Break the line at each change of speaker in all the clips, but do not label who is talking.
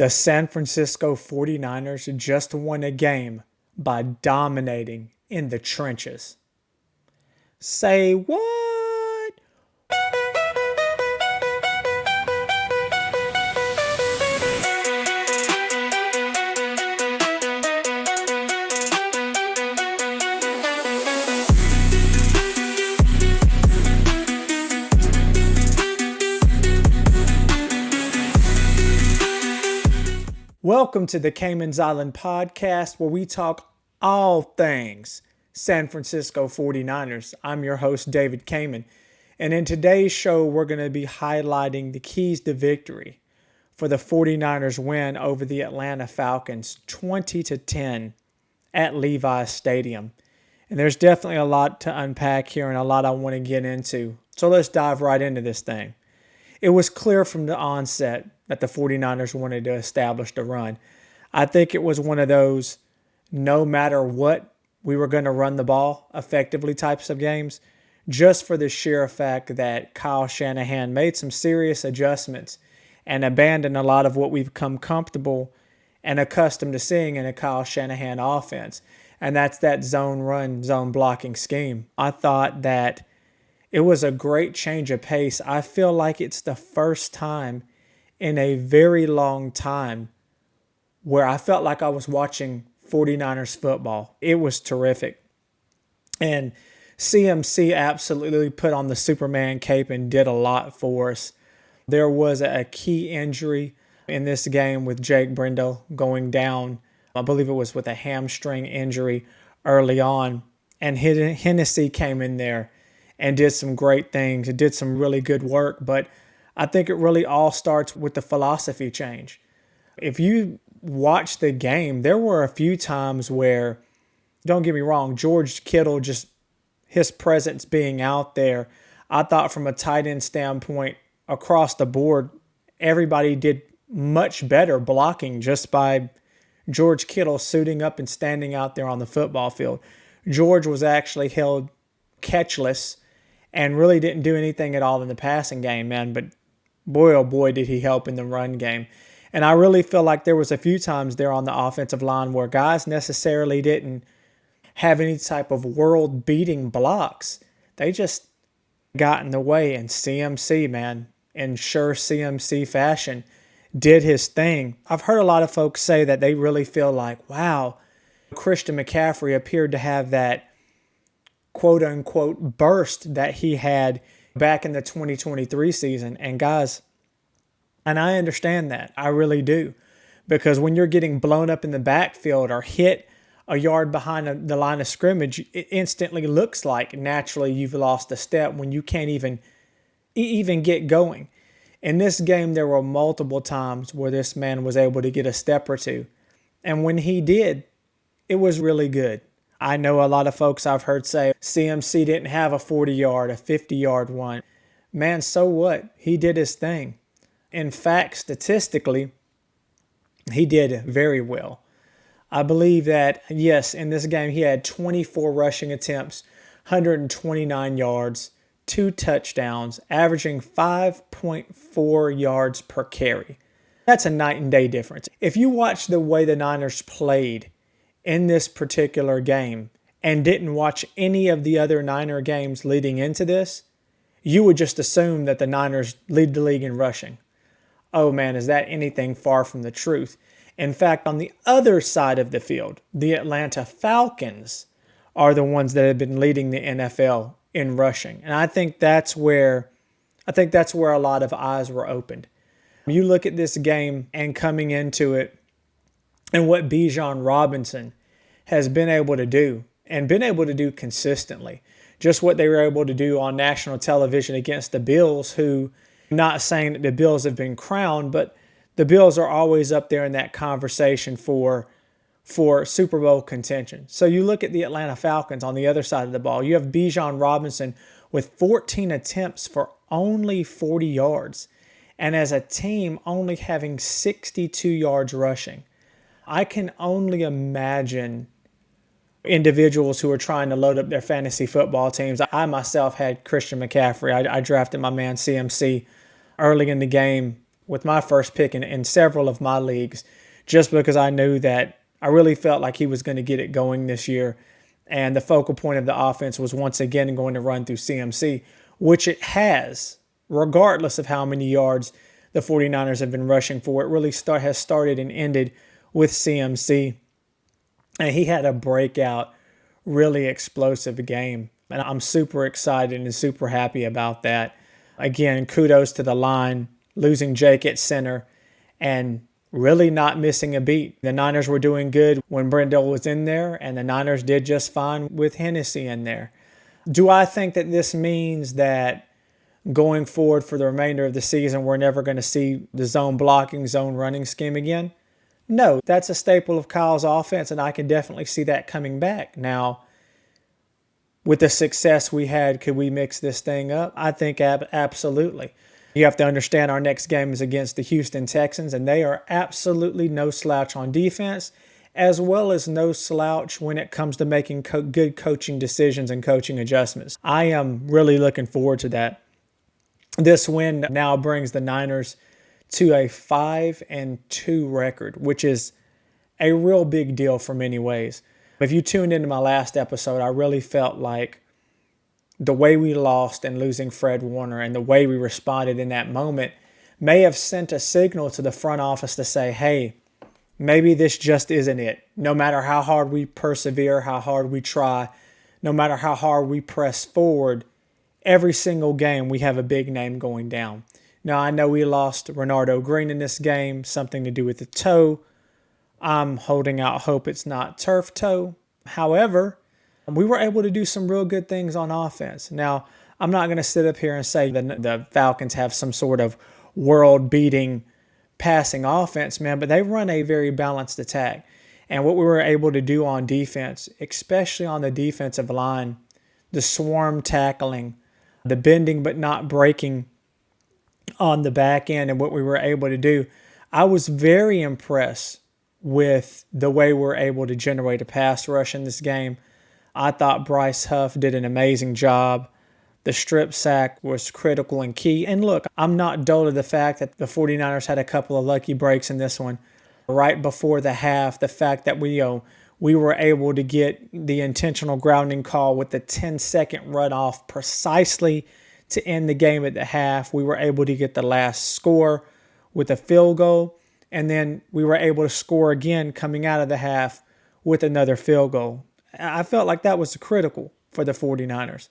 The San Francisco 49ers just won a game by dominating in the trenches. Say what? Welcome to the Cayman's Island podcast, where we talk all things San Francisco 49ers. I'm your host, David Cayman, and in today's show, we're going to be highlighting the keys to victory for the 49ers win over the Atlanta Falcons 20-10 at Levi's Stadium. And there's definitely a lot to unpack here and a lot I want to get into. So let's dive right into this thing. It was clear from the onset that the 49ers wanted to establish the run. I think it was one of those no matter what, we were going to run the ball effectively types of games, just for the sheer fact that Kyle Shanahan made some serious adjustments and abandoned a lot of what we've come comfortable and accustomed to seeing in a Kyle Shanahan offense. And that's that zone run, zone blocking scheme. I thought that it was a great change of pace. I feel like it's the first time in a very long time where I felt like I was watching 49ers football. It was terrific. And CMC absolutely put on the Superman cape and did a lot for us. There was a key injury in this game with Jake Brendel going down. I believe it was with a hamstring injury early on. And Hennessy came in there and did some great things. It did some really good work, but I think it really all starts with the philosophy change. If you watch the game, there were a few times where, don't get me wrong, George Kittle, just his presence being out there, I thought from a tight end standpoint, across the board, everybody did much better blocking just by George Kittle suiting up and standing out there on the football field. George was actually held catchless and really didn't do anything at all in the passing game, man. But boy, oh boy, did he help in the run game. And I really feel like there was a few times there on the offensive line where guys necessarily didn't have any type of world-beating blocks. They just got in the way, and CMC, man, in sure CMC fashion, did his thing. I've heard a lot of folks say that they really feel like, wow, Christian McCaffrey appeared to have that quote-unquote burst that he had back in the 2023 season. And guys, and I understand that. I really do. Because when you're getting blown up in the backfield or hit a yard behind the line of scrimmage, it instantly looks like naturally you've lost a step when you can't even get going. In this game, there were multiple times where this man was able to get a step or two. And when he did, it was really good. I know a lot of folks I've heard say CMC didn't have a 40-yard, a 50-yard one. Man, so what? He did his thing. In fact, statistically, he did very well. I believe that, yes, in this game he had 24 rushing attempts, 129 yards, 2 touchdowns, averaging 5.4 yards per carry. That's a night and day difference. If you watch the way the Niners played in this particular game and didn't watch any of the other Niner games leading into this, you would just assume that the Niners lead the league in rushing. Oh man, is that anything far from the truth? In fact, on the other side of the field, the Atlanta Falcons are the ones that have been leading the NFL in rushing. And I think that's where a lot of eyes were opened. You look at this game and coming into it, and what Bijan Robinson has been able to do, and been able to do consistently. Just what they were able to do on national television against the Bills, who, not saying that the Bills have been crowned, but the Bills are always up there in that conversation for Super Bowl contention. So you look at the Atlanta Falcons on the other side of the ball. You have Bijan Robinson with 14 attempts for only 40 yards. And as a team, only having 62 yards rushing. I can only imagine individuals who are trying to load up their fantasy football teams. I myself had Christian McCaffrey. I drafted my man CMC early in the game with my first pick in several of my leagues, just because I knew that I really felt like he was going to get it going this year. And the focal point of the offense was once again going to run through CMC, which it has, regardless of how many yards the 49ers have been rushing for. It really has started and ended with CMC. And he had a breakout, really explosive game. And I'm super excited and super happy about that. Again, kudos to the line, losing Jake at center and really not missing a beat. The Niners were doing good when Brendel was in there, and the Niners did just fine with Hennessy in there. Do I think that this means that going forward for the remainder of the season, we're never going to see the zone blocking, zone running scheme again? No, that's a staple of Kyle's offense, and I can definitely see that coming back. Now, with the success we had, could we mix this thing up? I think absolutely. You have to understand our next game is against the Houston Texans, and they are absolutely no slouch on defense, as well as no slouch when it comes to making good coaching decisions and coaching adjustments. I am really looking forward to that. This win now brings the Niners to a 5-2 record, which is a real big deal for many ways. If you tuned into my last episode, I really felt like the way we lost and losing Fred Warner and the way we responded in that moment may have sent a signal to the front office to say, hey, maybe this just isn't it. No matter how hard we persevere, how hard we try, no matter how hard we press forward, every single game we have a big name going down. Now, I know we lost Renardo Green in this game, something to do with the toe. I'm holding out hope it's not turf toe. However, we were able to do some real good things on offense. Now, I'm not going to sit up here and say that the Falcons have some sort of world-beating passing offense, man, but they run a very balanced attack. And what we were able to do on defense, especially on the defensive line, the swarm tackling, the bending but not breaking on the back end, and what we were able to do, I was very impressed with the way we're able to generate a pass rush in this game. I thought Bryce Huff did an amazing job. The strip sack was critical and key. And look, I'm not dull to the fact that the 49ers had a couple of lucky breaks in this one. Right before the half, the fact that we were able to get the intentional grounding call with the 10-second runoff precisely to end the game at the half. We were able to get the last score with a field goal, and then we were able to score again coming out of the half with another field goal. I felt like that was critical for the 49ers.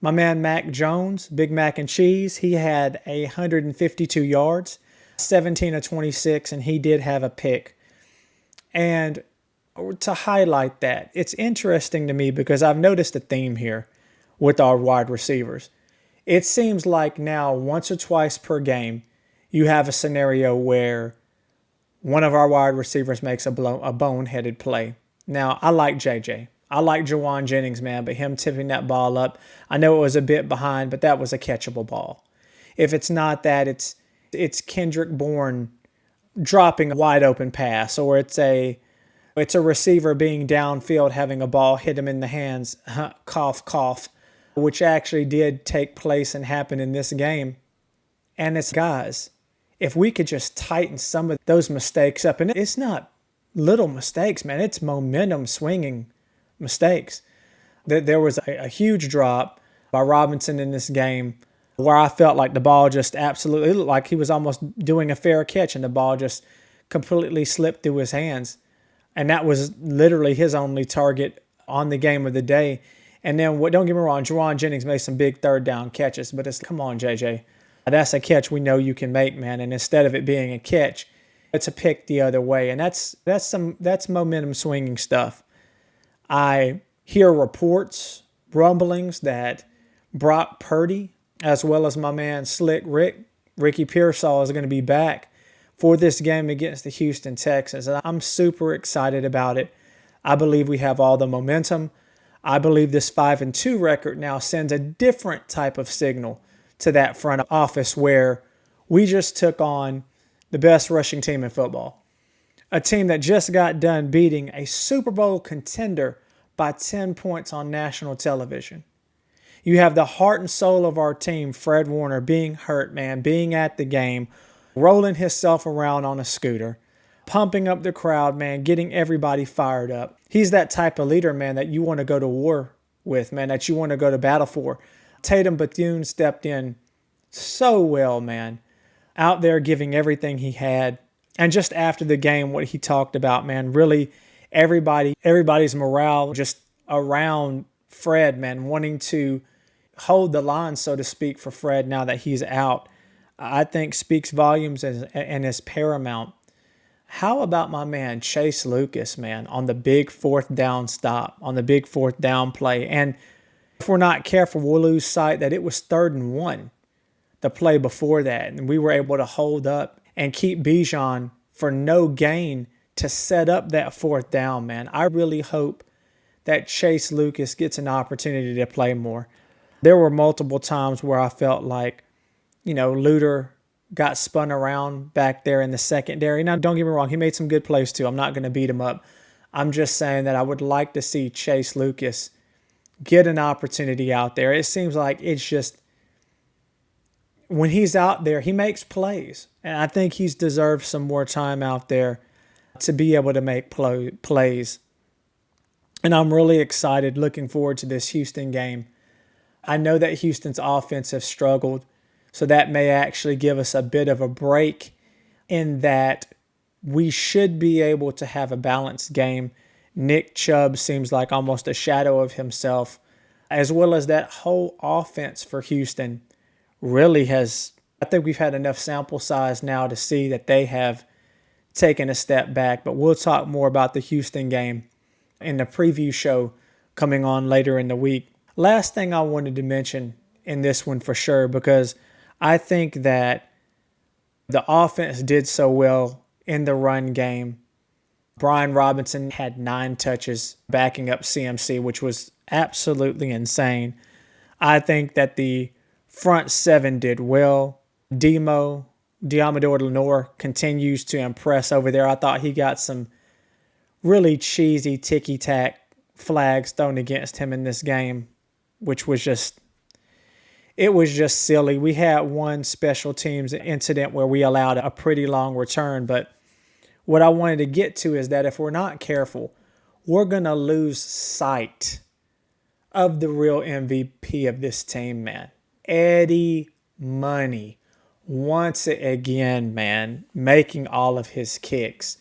My man Mac Jones, Big Mac and Cheese, he had 152 yards, 17 of 26, and he did have a pick. And to highlight that, it's interesting to me because I've noticed a theme here with our wide receivers. It seems like now once or twice per game, you have a scenario where one of our wide receivers makes a boneheaded play. Now, I like JJ. I like Jawan Jennings, man, but him tipping that ball up, I know it was a bit behind, but that was a catchable ball. If it's not that, it's Kendrick Bourne dropping a wide open pass, or it's a receiver being downfield having a ball hit him in the hands, cough, cough, which actually did take place and happen in this game. And it's, guys, if we could just tighten some of those mistakes up, and it's not little mistakes, man, it's momentum swinging mistakes. There was a huge drop by Robinson in this game where I felt like the ball just absolutely, it looked like he was almost doing a fair catch and the ball just completely slipped through his hands. And that was literally his only target on the game of the day. And then, don't get me wrong, Jawan Jennings made some big third down catches, but come on, JJ. That's a catch we know you can make, man. And instead of it being a catch, it's a pick the other way. And that's momentum swinging stuff. I hear reports, rumblings that Brock Purdy, as well as my man Slick Ricky Pearsall, is going to be back for this game against the Houston Texans. And I'm super excited about it. I believe we have all the momentum. I believe this 5-2 record now sends a different type of signal to that front office where we just took on the best rushing team in football. A team that just got done beating a Super Bowl contender by 10 points on national television. You have the heart and soul of our team, Fred Warner, being hurt, man, being at the game, rolling himself around on a scooter, pumping up the crowd, man, getting everybody fired up. He's that type of leader, man, that you want to go to war with, man, that you want to go to battle for. Tatum Bethune stepped in so well, man, out there giving everything he had. And just after the game, what he talked about, man, really everybody's morale just around Fred, man, wanting to hold the line, so to speak, for Fred now that he's out, I think speaks volumes and is paramount. How about my man Chase Lucas, man, on the big fourth down stop, on the big fourth down play? And if we're not careful, we'll lose sight that it was 3rd and 1, the play before that. And we were able to hold up and keep Bijan for no gain to set up that 4th down, man. I really hope that Chase Lucas gets an opportunity to play more. There were multiple times where I felt like, Luter got spun around back there in the secondary. Now, don't get me wrong, he made some good plays too. I'm not going to beat him up. I'm just saying that I would like to see Chase Lucas get an opportunity out there. It seems like it's just, when he's out there, he makes plays. And I think he's deserved some more time out there to be able to make plays. And I'm really excited, looking forward to this Houston game. I know that Houston's offense has struggled, so that may actually give us a bit of a break in that we should be able to have a balanced game. Nick Chubb seems like almost a shadow of himself, as well as that whole offense for Houston really has, I think we've had enough sample size now to see that they have taken a step back. But we'll talk more about the Houston game in the preview show coming on later in the week. Last thing I wanted to mention in this one for sure, because I think that the offense did so well in the run game. Brian Robinson had 9 touches backing up CMC, which was absolutely insane. I think that the front 7 did well. Diamador Lenore continues to impress over there. I thought he got some really cheesy ticky-tack flags thrown against him in this game, which was just silly. We had one special teams incident where we allowed a pretty long return, but what I wanted to get to is that if we're not careful, we're going to lose sight of the real MVP of this team, man. Eddie Money once again, man, making all of his kicks.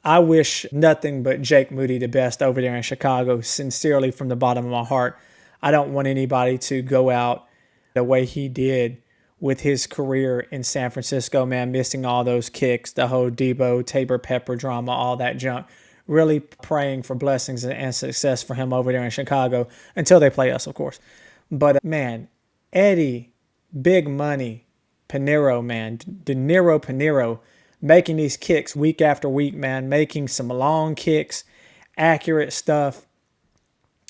I wish nothing but Jake Moody the best over there in Chicago, sincerely from the bottom of my heart. I don't want anybody to go out the way he did with his career in San Francisco, man, missing all those kicks, the whole Debo, Tabor Pepper drama, all that junk. Really praying for blessings and success for him over there in Chicago until they play us, of course. But, man, Eddie, Big Money, Pinheiro, man, De Niro Pinheiro, making these kicks week after week, man, making some long kicks, accurate stuff.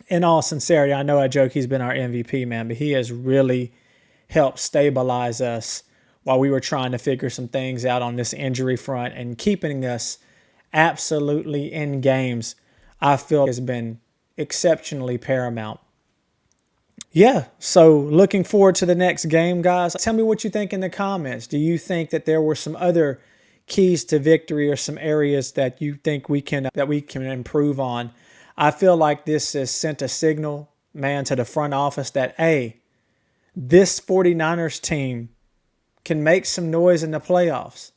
In all sincerity, I know I joke he's been our MVP, man, but he has really helped stabilize us while we were trying to figure some things out on this injury front, and keeping us absolutely in games, I feel, has been exceptionally paramount. Yeah, so looking forward to the next game, guys. Tell me what you think in the comments. Do you think that there were some other keys to victory or some areas that you think we can improve on? I feel like this has sent a signal, man, to the front office that, hey, this 49ers team can make some noise in the playoffs.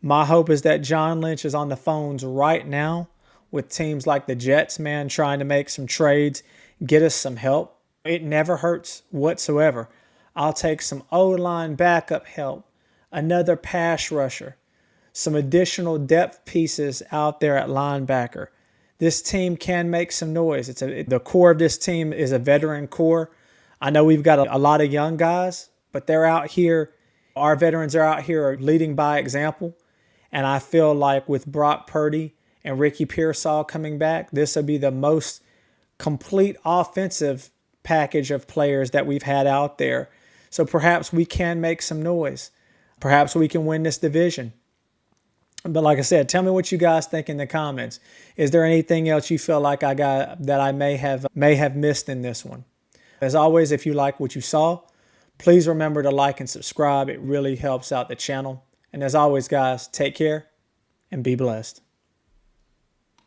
My hope is that John Lynch is on the phones right now with teams like the Jets, man, trying to make some trades, get us some help. It never hurts whatsoever. I'll take some O-line backup help, another pass rusher, some additional depth pieces out there at linebacker. This team can make some noise. The core of this team is a veteran core. I know we've got a lot of young guys, but they're out here. Our veterans are out here leading by example. And I feel like with Brock Purdy and Ricky Pearsall coming back, this will be the most complete offensive package of players that we've had out there. So perhaps we can make some noise. Perhaps we can win this division. But like I said, tell me what you guys think in the comments. Is there anything else you feel like I may have missed in this one? As always, if you like what you saw, please remember to like and subscribe. It really helps out the channel. And as always, guys, take care and be blessed.